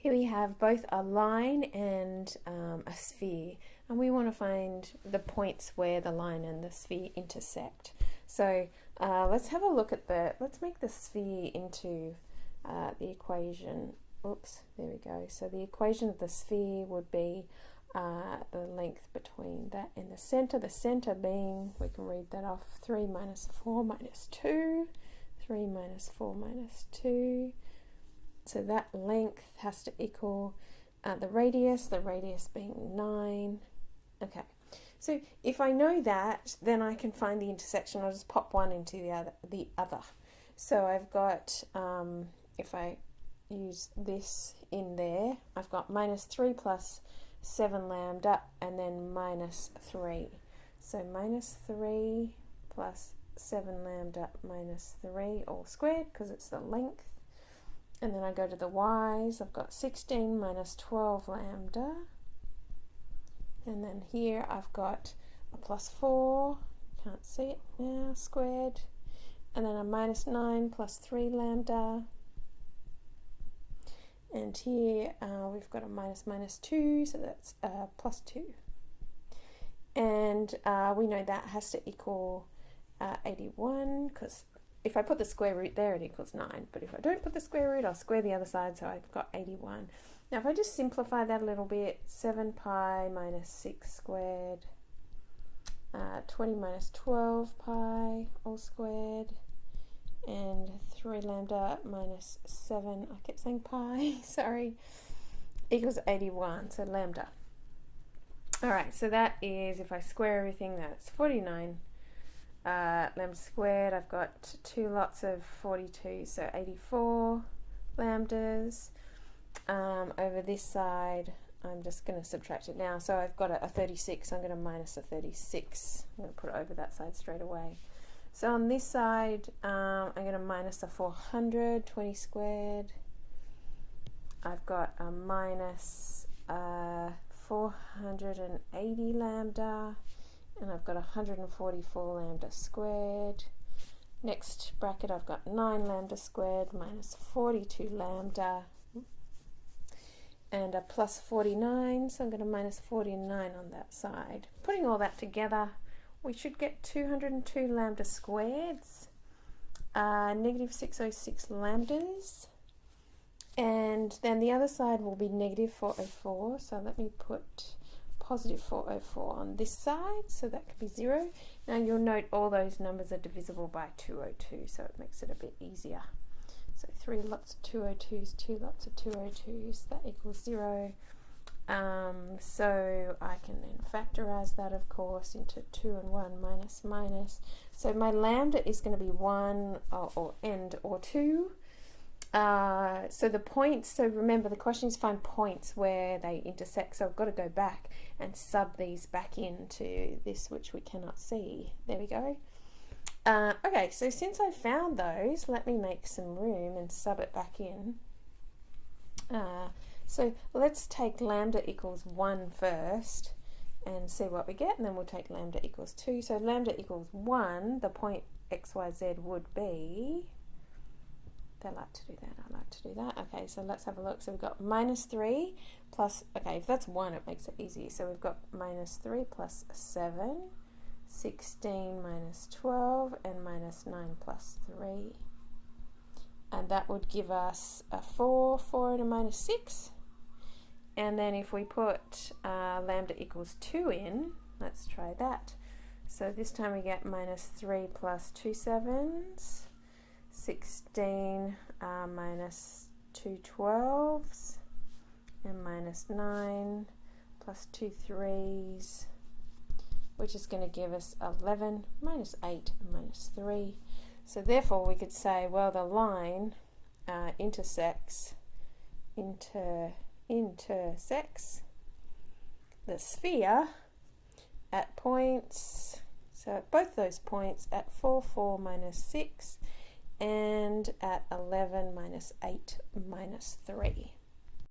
Here we have both a line and a sphere, and we want to find the points where the line and the sphere intersect. So let's have a look at let's make the sphere into the equation. Oops, there we go. So the equation of the sphere would be the length between that and the center being, we can read that off, 3 minus 4 minus 2, 3 minus 4 minus 2. So that length has to equal the radius being 9. Okay, so if I know that, then I can find the intersection. I'll just pop one into the other. So I've got, if I use this in there, I've got minus 3 plus 7 lambda and then minus 3. So minus 3 plus 7 lambda minus 3 all squared because it's the length. And then I go to the y's, I've got 16 minus 12 lambda. And then here I've got a plus 4, can't see it now, squared. And then a minus 9 plus 3 lambda. And here we've got a minus 2, so that's plus 2. And we know that has to equal 81, because if I put the square root there, it equals 9. But if I don't put the square root, I'll square the other side, so I've got 81. Now if I just simplify that a little bit, 7 pi minus 6 squared, 20 minus 12 pi all squared, and 3 lambda minus 7, I kept saying pi, sorry, equals 81, so lambda. Alright, so that is, if I square everything, that's 49 lambda squared. I've got 2 lots of 42, so 84 lambdas. Over this side, I'm just going to subtract it now. So I've got a 36, I'm going to minus a 36. I'm going to put it over that side straight away. So on this side, I'm going to minus a 400, 20 squared. I've got a minus 480 lambda, and I've got 144 lambda squared. Next bracket, I've got 9 lambda squared minus 42 lambda, and a plus 49, so I'm going to minus 49 on that side. Putting all that together, we should get 202 lambda squareds, negative 606 lambdas, and then the other side will be negative 404, so let me put positive 404 on this side, so that could be 0. Now you'll note all those numbers are divisible by 202, so it makes it a bit easier. So 3 lots of 202s, 2 lots of 202s, that equals 0. So I can then factorize that, of course, into 2 and 1 minus minus. So my lambda is going to be 1 or 2. So the points, so remember the question is find points where they intersect, so I've got to go back and sub these back into this which we cannot see. There we go. Okay, so since I found those, let me make some room and sub it back in. So let's take lambda equals 1 first and see what we get, and then we'll take lambda equals 2. So lambda equals 1, the point xyz would be, they like to do that, I like to do that. Okay, so let's have a look. So we've got minus 3 plus, okay, if that's 1, it makes it easy. So we've got minus 3 plus 7, 16 minus 12, and minus 9 plus 3. And that would give us a 4, 4 and a minus 6. And then if we put lambda equals 2 in, let's try that. So this time we get minus 3 plus 2 sevens, 16 minus 2 12s, and minus 9 plus 2 3s, which is going to give us 11 minus 8 and minus 3. So therefore we could say, well, the line intersects the sphere at points, so at both those points at 4, 4 minus 6 and at 11 minus 8 minus 3.